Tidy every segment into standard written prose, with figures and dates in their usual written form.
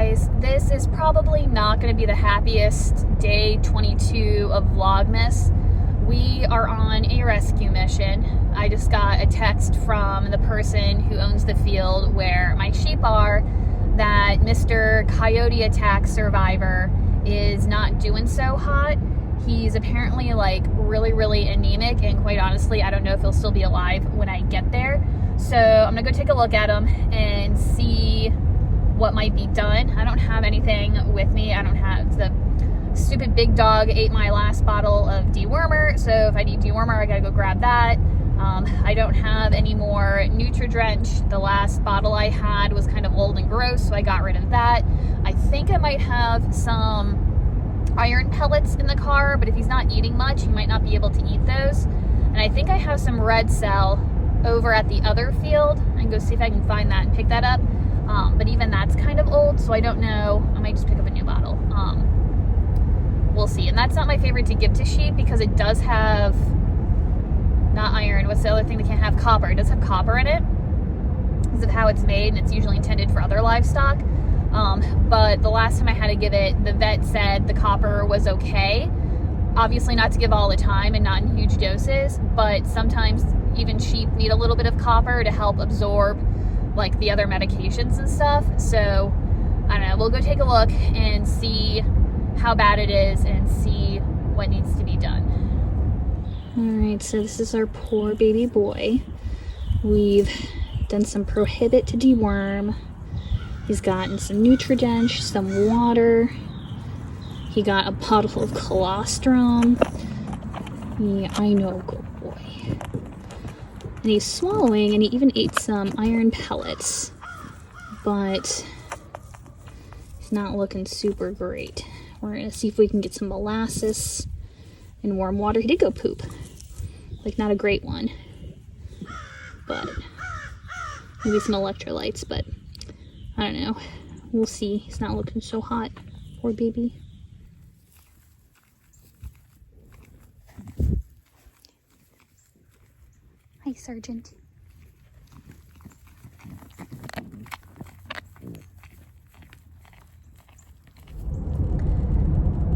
guys, this is probably not going to be the happiest day 22 of Vlogmas. We are on a rescue mission. I just got a text from the person who owns the field where my sheep are that Mr. Coyote attack survivor is not doing so hot. He's apparently like really anemic, and quite honestly, I don't know if he'll still be alive when I get there. So I'm gonna go take a look at him and see what might be done. I don't have anything with me. I don't have the stupid big dog ate my last bottle of dewormer, so if I need dewormer, I gotta go grab that. I don't have any more Nutri-Drench. The last bottle I had was kind of old and gross, so I got rid of that. I think I might have some iron pellets in the car, but if he's not eating much, he might not be able to eat those. And I think I have some red cell over at the other field. I can go see if I can find that and pick that up. But even that's kind of old, so I don't know. I might just pick up a new bottle. We'll see. And that's not my favorite to give to sheep because it does have, not iron, what's the other thing that can't have? Copper. It does have copper in it because of how it's made, and it's usually intended for other livestock. But the last time I had to give it, the vet said the copper was okay. Obviously not to give all the time and not in huge doses, but sometimes even sheep need a little bit of copper to help absorb like the other medications and stuff. So I don't know, we'll go take a look and see how bad it is and see what needs to be done. All right, so this is our poor baby boy. We've done some Prohibit to deworm. He's gotten some Nutri-Drench, some water. He got a bottle of colostrum. Yeah, I know, good boy. And he's swallowing, and he even ate some iron pellets. But he's not looking super great. We're gonna see if we can get some molasses and warm water. He did go poop. Like, not a great one. But maybe some electrolytes, but I don't know. We'll see. He's not looking so hot. Poor baby. Hi, Sergeant.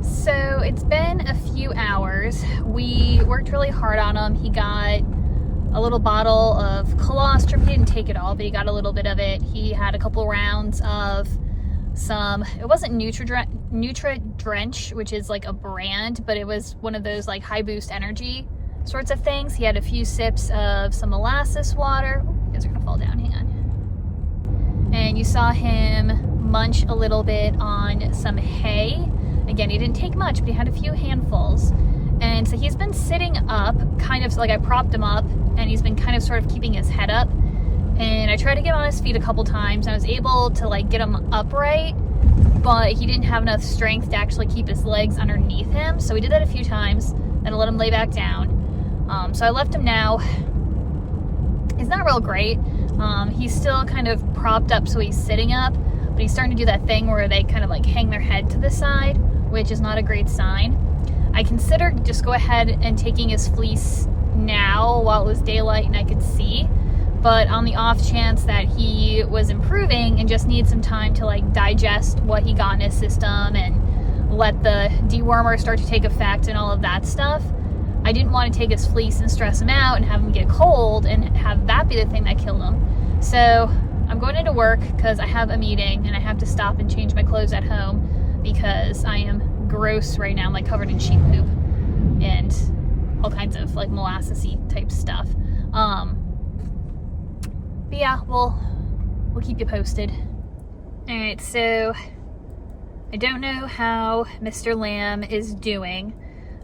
So it's been a few hours. We worked really hard on him. He got a little bottle of colostrum. He didn't take it all, but he got a little bit of it. He had a couple rounds of some, it wasn't Nutri-Drench, which is like a brand, but it was one of those like high boost energy sorts of things. He had a few sips of some molasses water. Oh, you guys are gonna fall down, hang on. And you saw him munch a little bit on some hay. Again, he didn't take much, but he had a few handfuls. And so he's been sitting up, kind of like I propped him up, and he's been kind of sort of keeping his head up. And I tried to get him on his feet a couple times. I was able to like get him upright, but he didn't have enough strength to actually keep his legs underneath him. So we did that a few times, then I let him lay back down. So I left him now. He's not real great. He's still kind of propped up, so he's sitting up, but he's starting to do that thing where they kind of like hang their head to the side, which is not a great sign. I considered just go ahead and taking his fleece now while it was daylight and I could see, but on the off chance that he was improving and just needs some time to like digest what he got in his system and let the dewormer start to take effect and all of that stuff, I didn't want to take his fleece and stress him out and have him get cold and have that be the thing that killed him. So I'm going into work because I have a meeting and I have to stop and change my clothes at home because I am gross right now. I'm like covered in sheep poop and all kinds of like molassesy type stuff. But yeah, we'll keep you posted. All right, so I don't know how Mr. Lamb is doing.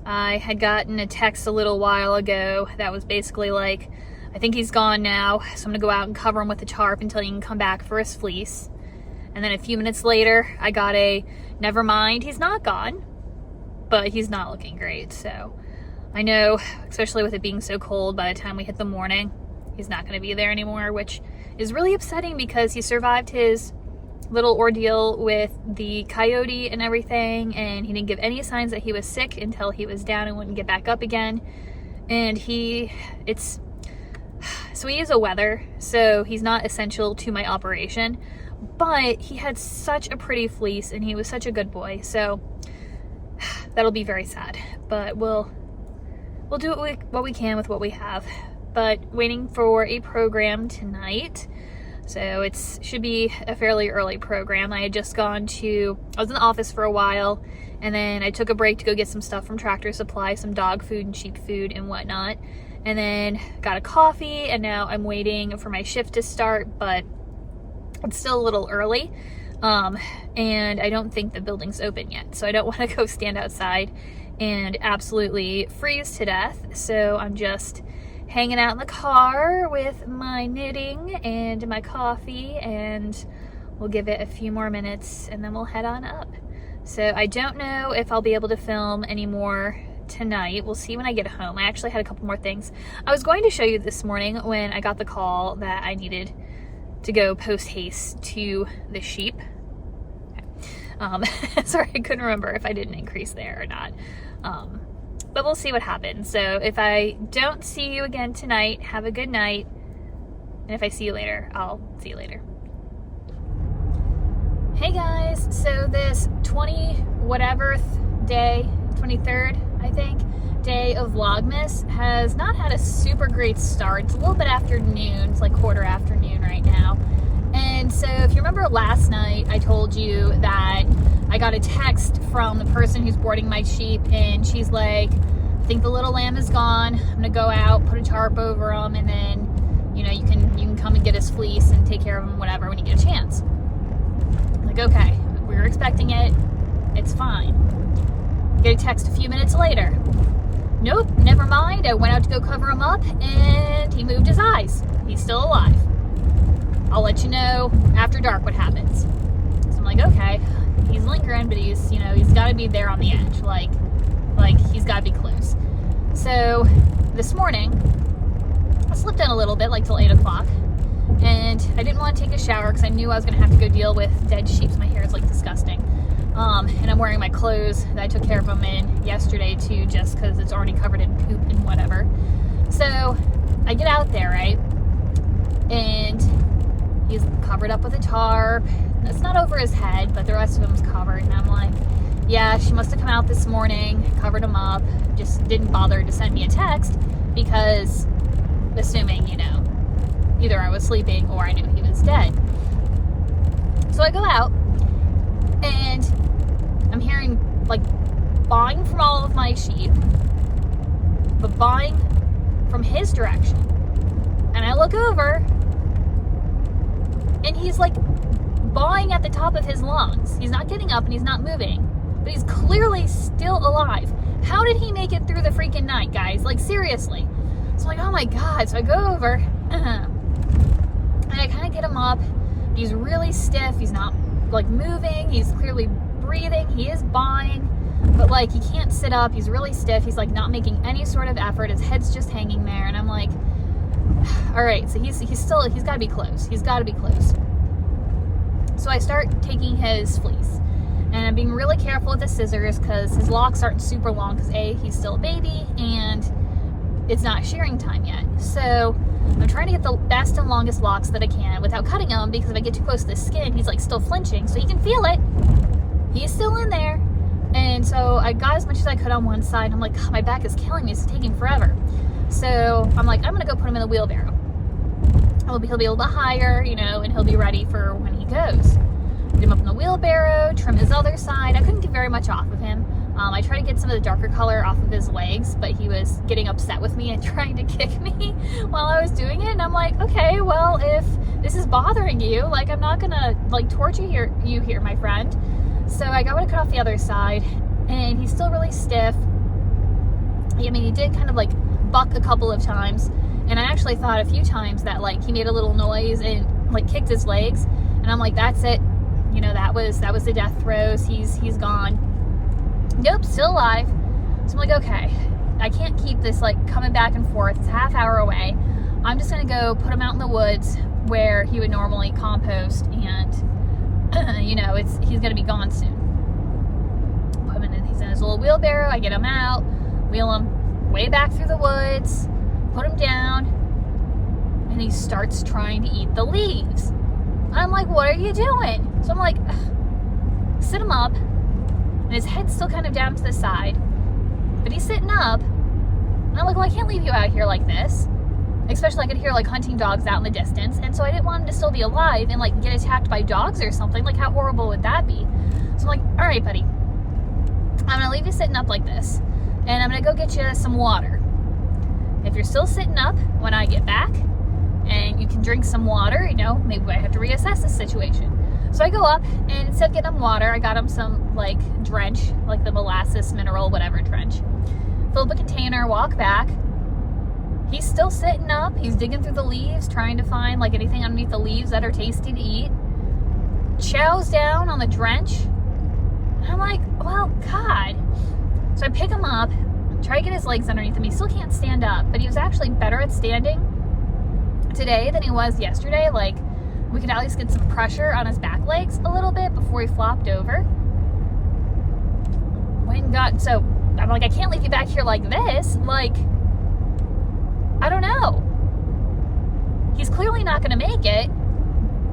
I had gotten a text a little while ago that was basically like, I think he's gone now, so I'm gonna go out and cover him with a tarp until he can come back for his fleece. And then a few minutes later, I got a, never mind, he's not gone, but he's not looking great. So I know, especially with it being so cold, by the time we hit the morning, he's not gonna be there anymore, which is really upsetting because he survived his little ordeal with the coyote and everything, and he didn't give any signs that he was sick until he was down and wouldn't get back up again. And so he is a weather, so he's not essential to my operation, But he had such a pretty fleece and he was such a good boy. So that'll be very sad, but we'll do what we can with what we have. But waiting for a program tonight. So it should be a fairly early program. I was in the office for a while, and then I took a break to go get some stuff from Tractor Supply, some dog food and sheep food and whatnot. And then got a coffee, and now I'm waiting for my shift to start, but it's still a little early. And I don't think the building's open yet. So I don't want to go stand outside and absolutely freeze to death. So I'm just hanging out in the car with my knitting and my coffee, and we'll give it a few more minutes and then we'll head on up. So I don't know if I'll be able to film anymore tonight. We'll see when I get home. I actually had a couple more things I was going to show you this morning when I got the call that I needed to go post haste to the sheep. Okay. Sorry, I couldn't remember if I did an increase there or not. But we'll see what happens. So if I don't see you again tonight, have a good night. And if I see you later, I'll see you later. Hey guys, so this 23rd, I think, day of Vlogmas has not had a super great start. It's a little bit afternoon, it's like quarter afternoon right now. And so if you remember last night, I told you that I got a text from the person who's boarding my sheep, and she's like, I think the little lamb is gone. I'm gonna go out, put a tarp over him, and then, you know, you can come and get his fleece and take care of him, whatever, when you get a chance. I'm like, okay, we were expecting it. It's fine. Get a text a few minutes later. Nope, never mind. I went out to go cover him up, and he moved his eyes. He's still alive. I'll let you know after dark what happens. So I'm like, okay, he's lingering, but he's got to be there on the edge. Like he's got to be close. So this morning, I slipped in a little bit, like till 8 o'clock, and I didn't want to take a shower because I knew I was going to have to go deal with dead sheep. My hair is like disgusting. And I'm wearing my clothes that I took care of them in yesterday too, just because it's already covered in poop and whatever. So I get out there, right? And he's covered up with a tarp. It's not over his head, but the rest of him's covered. And I'm like, yeah, she must have come out this morning, covered him up, just didn't bother to send me a text because assuming, either I was sleeping or I knew he was dead. So I go out and I'm hearing like bawing from all of my sheep, but bawing from his direction. And I look over and he's like bawing at the top of his lungs. He's not getting up and he's not moving, but he's clearly still alive. How did he make it through the freaking night, guys? Like, seriously. So I'm like, oh my God. So I go over and I kind of get him up. He's really stiff. He's not like moving. He's clearly breathing. He is bawing, but like he can't sit up. He's really stiff. He's like not making any sort of effort. His head's just hanging there. And I'm like, all right, so he's got to be close. He's got to be close. So I start taking his fleece, and I'm being really careful with the scissors because his locks aren't super long because A, he's still a baby, and it's not shearing time yet. So I'm trying to get the best and longest locks that I can without cutting him, because if I get too close to the skin, he's like still flinching, so you can feel it. He's still in there. And so I got as much as I could on one side. I'm like, God, my back is killing me. It's taking forever. So I'm like, I'm going to go put him in the wheelbarrow. He'll be a little bit higher, and he'll be ready for when he goes. Get him up in the wheelbarrow, trim his other side. I couldn't get very much off of him. I tried to get some of the darker color off of his legs, but he was getting upset with me and trying to kick me while I was doing it. And I'm like, okay, well, if this is bothering you, like, I'm not going to, like, torture you here, my friend. So I got to cut off the other side, and he's still really stiff. I mean, he did kind of, like, buck a couple of times. And I actually thought a few times that, like, he made a little noise and, like, kicked his legs. And I'm like, that's it. That was the death throes. He's gone. Nope, still alive. So I'm like, okay, I can't keep this, like, coming back and forth. It's a half hour away. I'm just going to go put him out in the woods where he would normally compost. And, he's going to be gone soon. Put him in, he's in his little wheelbarrow. I get him out, wheel him way back through the woods, put him down, and he starts trying to eat the leaves. I'm like, what are you doing? So I'm like, ugh. Sit him up, and his head's still kind of down to the side, but he's sitting up. And I'm like, well, I can't leave you out here like this. Especially I could hear like hunting dogs out in the distance. And so I didn't want him to still be alive and like get attacked by dogs or something. Like, how horrible would that be? So I'm like, all right, buddy, I'm gonna leave you sitting up like this, and I'm gonna go get you some water. If you're still sitting up when I get back and you can drink some water, you know, maybe I have to reassess the situation. So I go up, and instead of getting him water, I got him some like drench, like the molasses, mineral, whatever drench. Fill up a container, walk back. He's still sitting up. He's digging through the leaves, trying to find like anything underneath the leaves that are tasty to eat. Chows down on the drench. And I'm like, well, God. So I pick him up, try to get his legs underneath him. He still can't stand up, but he was actually better at standing today than he was yesterday. Like, we could at least get some pressure on his back legs a little bit before he flopped over. So I'm like, I can't leave you back here like this. Like, I don't know. He's clearly not going to make it.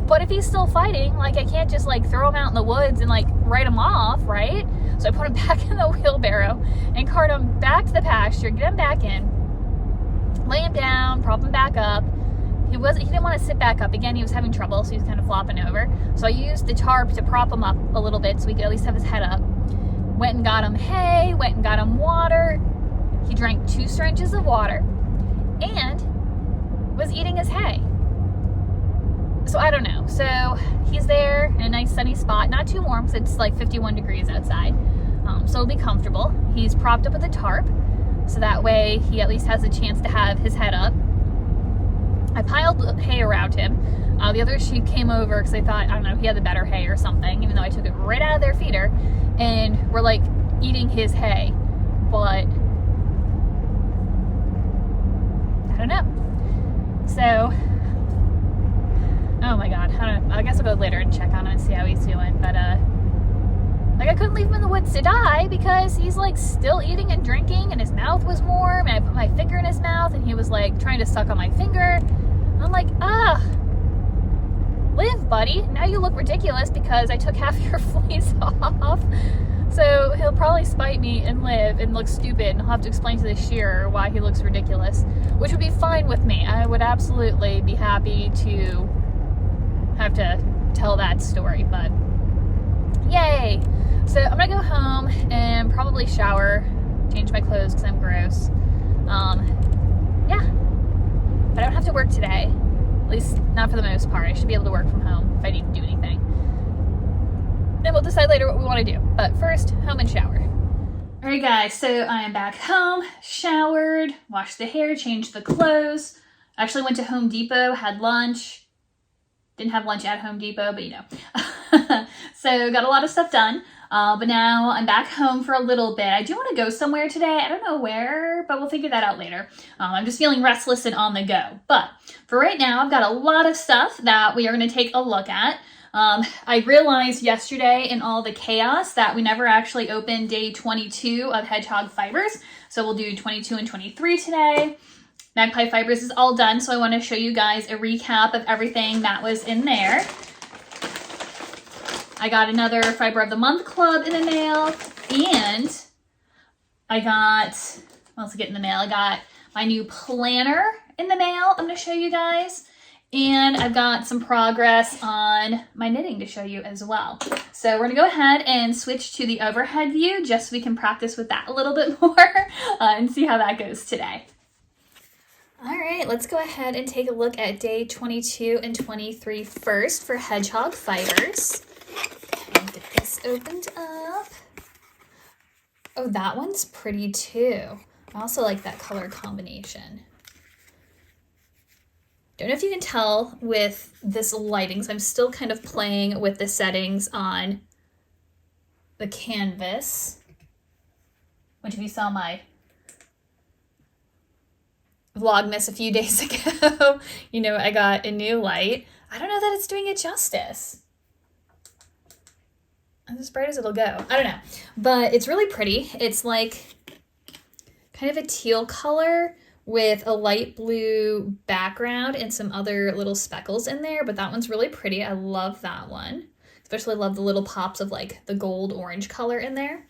But if he's still fighting, like, I can't just like throw him out in the woods and like write him off, right? So I put him back in the wheelbarrow and cart him back to the pasture, get him back in, lay him down, prop him back up. He didn't want to sit back up. Again, he was having trouble, so he was kind of flopping over. So I used the tarp to prop him up a little bit so we could at least have his head up. Went and got him hay, went and got him water. He drank 2 syringes of water and was eating his hay. So I don't know. So he's there in a nice sunny spot, not too warm because it's like 51 degrees outside. So it'll be comfortable. He's propped up with a tarp, so that way he at least has a chance to have his head up. I piled hay around him. The other sheep came over because they thought, I don't know, he had the better hay or something, even though I took it right out of their feeder, and we're like eating his hay. But I don't know. So, oh my God, I guess I'll go later and check on him and see how he's doing. But like, I couldn't leave him in the woods to die because he's like still eating and drinking, and his mouth was warm, and I put my finger in his mouth and he was like trying to suck on my finger. I'm like, live, buddy. Now you look ridiculous because I took half your fleece off. So he'll probably spite me and live and look stupid, and I'll have to explain to the shearer why he looks ridiculous, which would be fine with me. I would absolutely be happy to have to tell that story, but yay. So I'm gonna go home and probably shower, change my clothes because I'm gross. Yeah, but I don't have to work today, at least not for the most part. I should be able to work from home if I need to do anything. Then we'll decide later what we want to do, but first, home and shower. All right, guys, so I am back home, showered, washed the hair, changed the clothes. Actually went to Home Depot, had lunch. Didn't have lunch at Home Depot, but you know. So got a lot of stuff done, but now I'm back home for a little bit. I do want to go somewhere today. I don't know where, but we'll figure that out later. I'm just feeling restless and on the go. But for right now, I've got a lot of stuff that we are going to take a look at. I realized yesterday in all the chaos that we never actually opened day 22 of Hedgehog Fibers. So we'll do 22 and 23 today. Magpie Fibers is all done, so I want to show you guys a recap of everything that was in there. I got another Fiber of the Month Club in the mail, and I got, what else did I get in the mail? I got my new planner in the mail I'm going to show you guys, and I've got some progress on my knitting to show you as well. So we're going to go ahead and switch to the overhead view just so we can practice with that a little bit more and see how that goes today. All right, let's go ahead and take a look at day 22 and 23 first for Hedgehog Fibers. And get this opened up. Oh, that one's pretty too. I also like that color combination. Don't know if you can tell with this lighting, so I'm still kind of playing with the settings on the canvas, which if you saw my Vlogmas a few days ago, you know, I got a new light. I don't know that it's doing it justice. It's as bright as it'll go. I don't know, but it's really pretty. It's like kind of a teal color with a light blue background and some other little speckles in there, but that one's really pretty. I love that one. Especially love the little pops of like the gold orange color in there.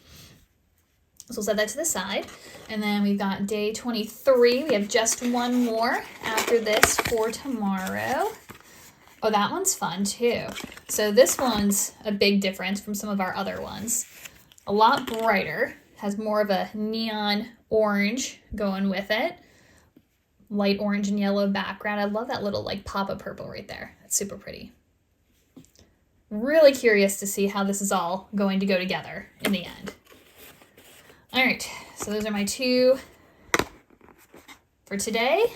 So we'll set that to the side. And then we've got day 23. We have just one more after this for tomorrow. Oh, that one's fun too. So this one's a big difference from some of our other ones. A lot brighter, has more of a neon orange going with it. Light orange and yellow background. I love that little like pop of purple right there. It's super pretty. Really curious to see how this is all going to go together in the end. All right, so those are my two for today.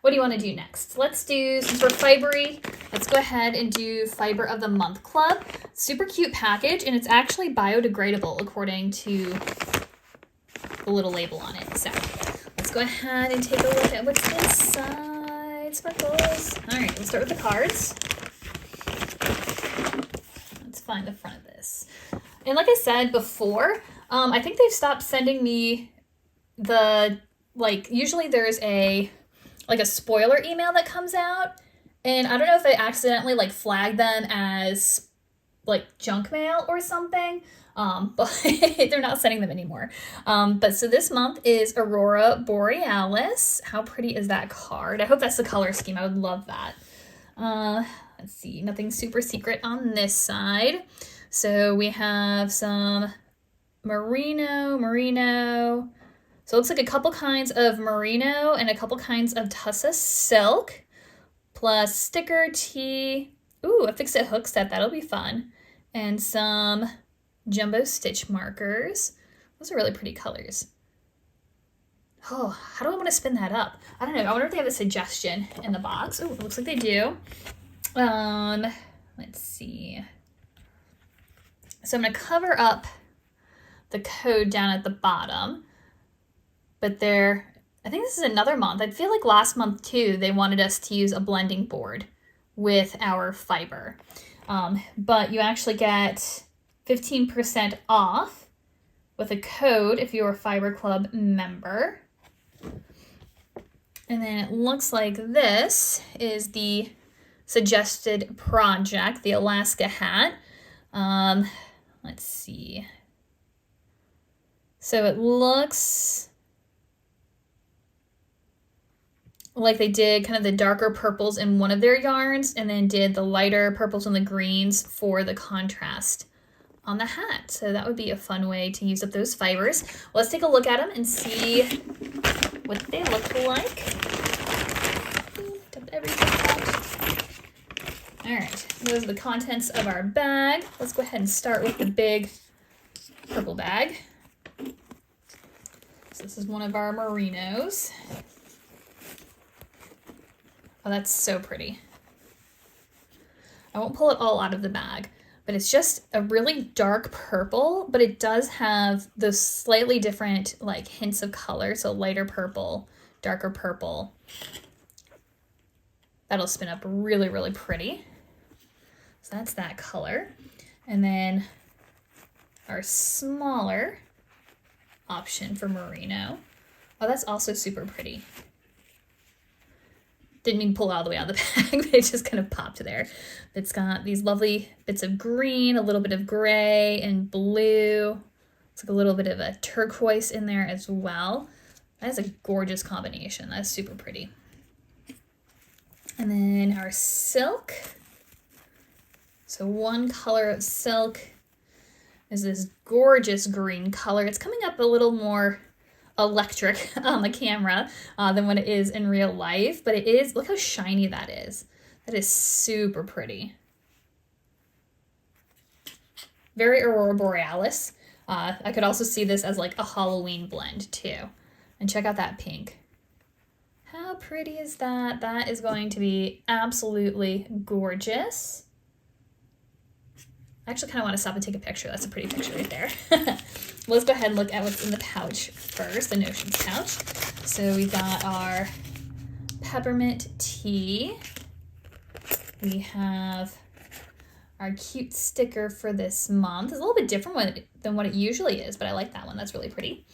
What do you want to do next? Let's do, since we're fibery, let's go ahead and do Fiber of the Month Club. Super cute package, and it's actually biodegradable according to the little label on it. So let's go ahead and take a look at what's inside. Sparkles. All right, let's start with the cards. Let's find the front of this. And like I said before, I think they've stopped sending me the, like, usually there's a spoiler email that comes out, and I don't know if I accidentally like flagged them as like junk mail or something, but they're not sending them anymore. But so this month is Aurora Borealis. How pretty is that card? I hope that's the color scheme. I would love that. Let's see, nothing super secret on this side. So we have some merino. So it looks like a couple kinds of merino and a couple kinds of tussa silk, plus sticker tee. Ooh, a fix-it hook set. That'll be fun. And some jumbo stitch markers. Those are really pretty colors. Oh, how do I want to spin that up? I don't know. I wonder if they have a suggestion in the box. Oh, it looks like they do. Let's see. So I'm going to cover up the code down at the bottom. But I think this is another month. I feel like last month too, they wanted us to use a blending board with our fiber. But you actually get 15% off with a code if you're a Fiber Club member. And then it looks like this is the suggested project, the Alaska hat. Let's see. So it looks like they did kind of the darker purples in one of their yarns and then did the lighter purples and the greens for the contrast on the hat. So that would be a fun way to use up those fibers. Well, let's take a look at them and see what they look like. Dump everything out. All right, those are the contents of our bag. Let's go ahead and start with the big purple bag. So this is one of our merinos. Oh, that's so pretty. I won't pull it all out of the bag, but it's just a really dark purple, but it does have those slightly different like hints of color. So lighter purple, darker purple. That'll spin up really, really pretty. So that's that color. And then our smaller option for merino. Oh, that's also super pretty. Didn't mean to pull it all the way out of the bag, but it just kind of popped there. It's got these lovely bits of green, a little bit of gray and blue. It's like a little bit of a turquoise in there as well. That is a gorgeous combination. That's super pretty. And then our silk. So one color of silk is this gorgeous green color. It's coming up a little more electric on the camera than what it is in real life, but it is, look how shiny that is. That is super pretty. Very Aurora Borealis. I could also see this as like a Halloween blend too. And check out that pink. How pretty is that? That is going to be absolutely gorgeous. I actually kind of want to stop and take a picture. That's a pretty picture right there. Let's go ahead and look at what's in the pouch first, the Notions pouch. So we got our peppermint tea. We have our cute sticker for this month. It's a little bit different than what it usually is, but I like that one. That's really pretty.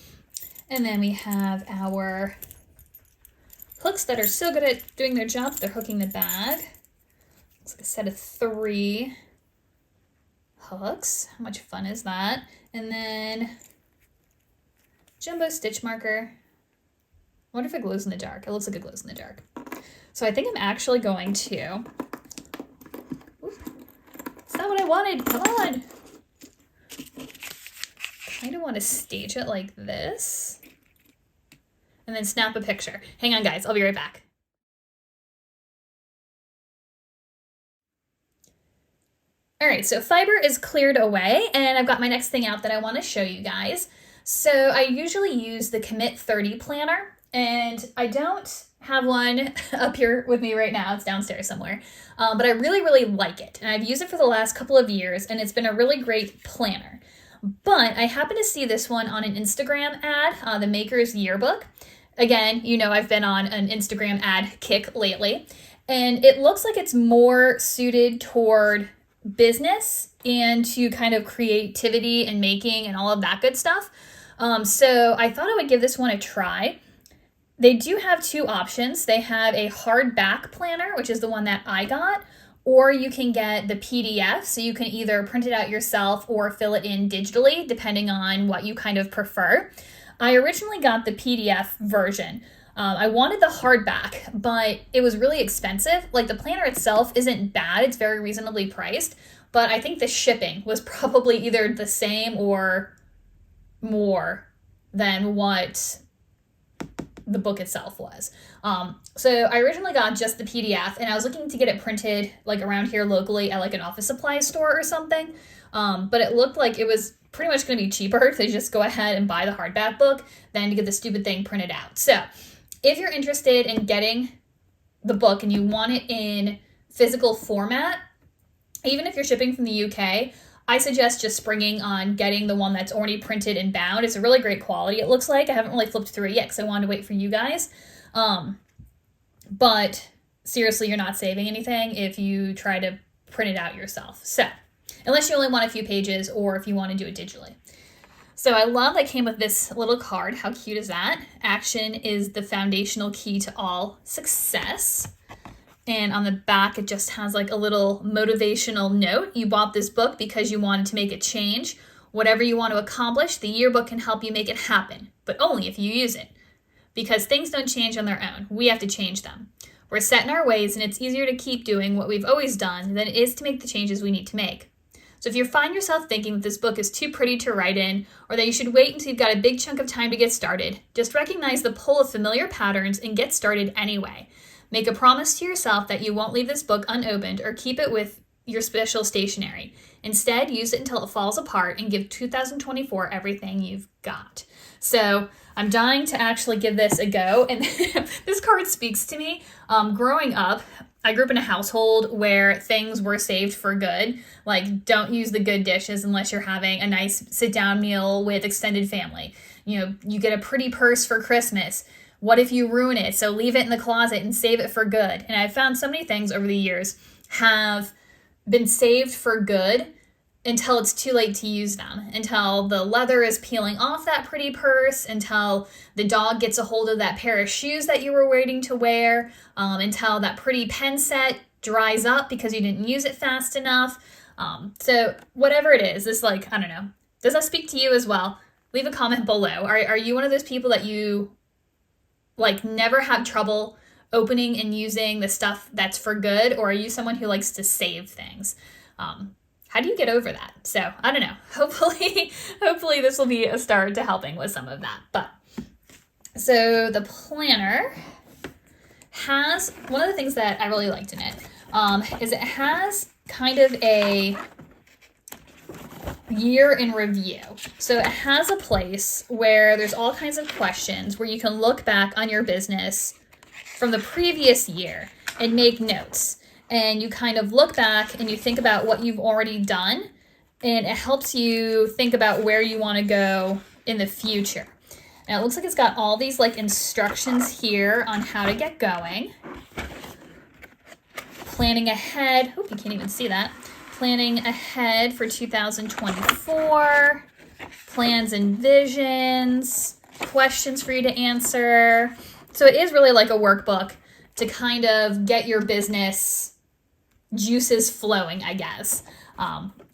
And then we have our hooks that are so good at doing their job. They're hooking the bag. Looks like a set of 3 hooks. How much fun is that? And then jumbo stitch marker. I wonder if it glows in the dark. It looks like it glows in the dark. So I think I'm actually going to, it's not what I wanted, come on. Kind of want to stage it like this and then snap a picture. Hang on guys, I'll be right back. All right, so fiber is cleared away and I've got my next thing out that I want to show you guys. So I usually use the Commit 30 planner, and I don't have one up here with me right now. It's downstairs somewhere, but I really, really like it. And I've used it for the last couple of years and it's been a really great planner. But I happened to see this one on an Instagram ad, the Maker's Yearbook. Again, you know, I've been on an Instagram ad kick lately, and it looks like it's more suited toward business and to kind of creativity and making and all of that good stuff. So I thought I would give this one a try. They do have 2 options. They have a hardback planner, which is the one that I got, or you can get the PDF, so you can either print it out yourself or fill it in digitally, depending on what you kind of prefer. I originally got the PDF version. I wanted the hardback, but it was really expensive. Like, the planner itself isn't bad. It's very reasonably priced, but I think the shipping was probably either the same or more than what the book itself was. So I originally got just the PDF, and I was looking to get it printed like around here locally at like an office supply store or something. But it looked like it was pretty much going to be cheaper to just go ahead and buy the hardback book than to get the stupid thing printed out. So if you're interested in getting the book and you want it in physical format, even if you're shipping from the UK, I suggest just springing on getting the one that's already printed and bound. It's a really great quality, it looks like. I haven't really flipped through it yet because I wanted to wait for you guys. But seriously, you're not saving anything if you try to print it out yourself. So, unless you only want a few pages or if you want to do it digitally. So I love that came with this little card. How cute is that? Action is the foundational key to all success. And on the back, it just has like a little motivational note. You bought this book because you wanted to make a change. Whatever you want to accomplish, the yearbook can help you make it happen, but only if you use it. Because things don't change on their own. We have to change them. We're set in our ways, and it's easier to keep doing what we've always done than it is to make the changes we need to make. So if you find yourself thinking that this book is too pretty to write in, or that you should wait until you've got a big chunk of time to get started, just recognize the pull of familiar patterns and get started anyway. Make a promise to yourself that you won't leave this book unopened or keep it with your special stationery. Instead, use it until it falls apart and give 2024 everything you've got. So I'm dying to actually give this a go. And this card speaks to me. Growing up, I grew up in a household where things were saved for good. Like, don't use the good dishes unless you're having a nice sit-down meal with extended family. You know, you get a pretty purse for Christmas. What if you ruin it? So leave it in the closet and save it for good. And I've found so many things over the years have been saved for good until it's too late to use them, until the leather is peeling off that pretty purse, until the dog gets a hold of that pair of shoes that you were waiting to wear, until that pretty pen set dries up because you didn't use it fast enough. So whatever it is, this, like, I don't know. Does that speak to you as well? Leave a comment below. Are you one of those people that you like never have trouble opening and using the stuff that's for good, or are you someone who likes to save things? How do you get over that? So I don't know. Hopefully this will be a start to helping with some of that. But so the planner has, one of the things that I really liked in it is it has kind of a year in review. So it has a place where there's all kinds of questions where you can look back on your business from the previous year and make notes. And you kind of look back and you think about what you've already done, and it helps you think about where you want to go in the future. Now it looks like it's got all these like instructions here on how to get going. Planning ahead. Hope you can't even see that. Planning ahead for 2024. Plans and visions. Questions for you to answer. So it is really like a workbook to kind of get your business juices flowing, I guess,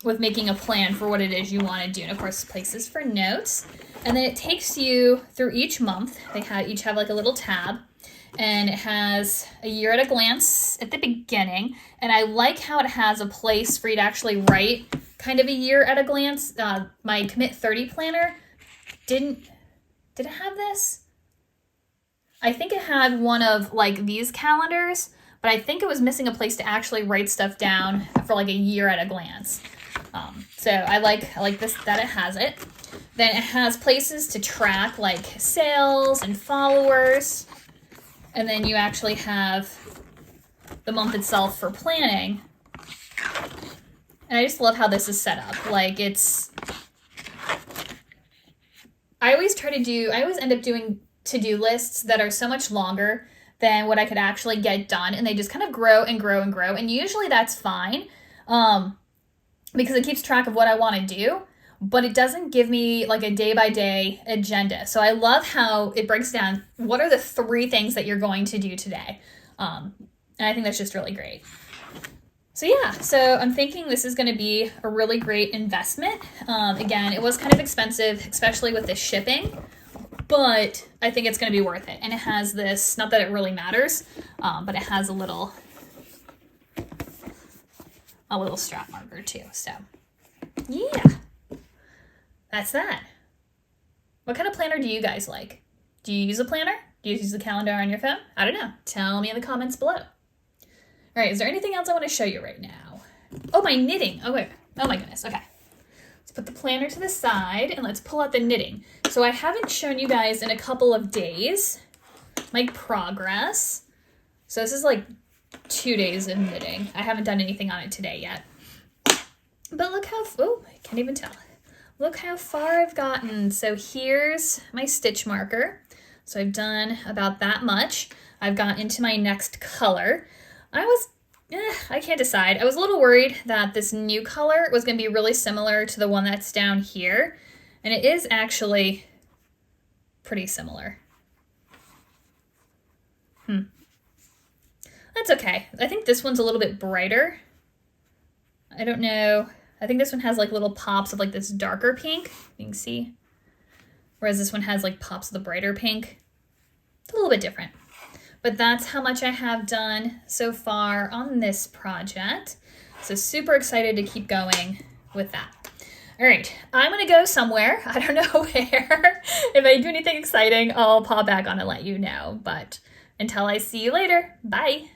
with making a plan for what it is you want to do. And of course, places for notes. And then it takes you through each month. They each have like a little tab, and it has a year at a glance at the beginning. And I like how it has a place for you to actually write kind of a year at a glance. My Commit 30 planner did it have this? I think it had one of like these calendars, but I think it was missing a place to actually write stuff down for like a year at a glance. So I like this, that it has it. Then it has places to track like sales and followers. And then you actually have the month itself for planning. And I just love how this is set up. Like I always end up doing to-do lists that are so much longer than what I could actually get done. And they just kind of grow and grow and grow. And usually that's fine because it keeps track of what I want to do, but it doesn't give me like a day-by-day agenda. So I love how it breaks down what are the 3 things that you're going to do today. And I think that's just really great. So yeah, so I'm thinking this is going to be a really great investment. Again, it was kind of expensive, especially with the shipping, but I think it's going to be worth it. And it has this, not that it really matters, but it has a little strap marker too. So yeah, that's that. What kind of planner do you guys like? Do you use a planner? Do you use a calendar on your phone? I don't know. Tell me in the comments below. All right, is there anything else I want to show you right now? Oh, my knitting. Oh, wait. Oh, my goodness. Okay. Let's put the planner to the side, and let's pull out the knitting. So I haven't shown you guys in a couple of days my progress. So this is like 2 days of knitting. I haven't done anything on it today yet. But look how, oh, I can't even tell. Look how far I've gotten. So here's my stitch marker. So I've done about that much. I've got into my next color. I can't decide. I was a little worried that this new color was going to be really similar to the one that's down here. And it is actually pretty similar. That's okay. I think this one's a little bit brighter. I don't know. I think this one has like little pops of like this darker pink. You can see. Whereas this one has like pops of the brighter pink. It's a little bit different. But that's how much I have done so far on this project. So super excited to keep going with that. All right, I'm gonna go somewhere. I don't know where. If I do anything exciting, I'll pop back on and let you know. But until I see you later, bye.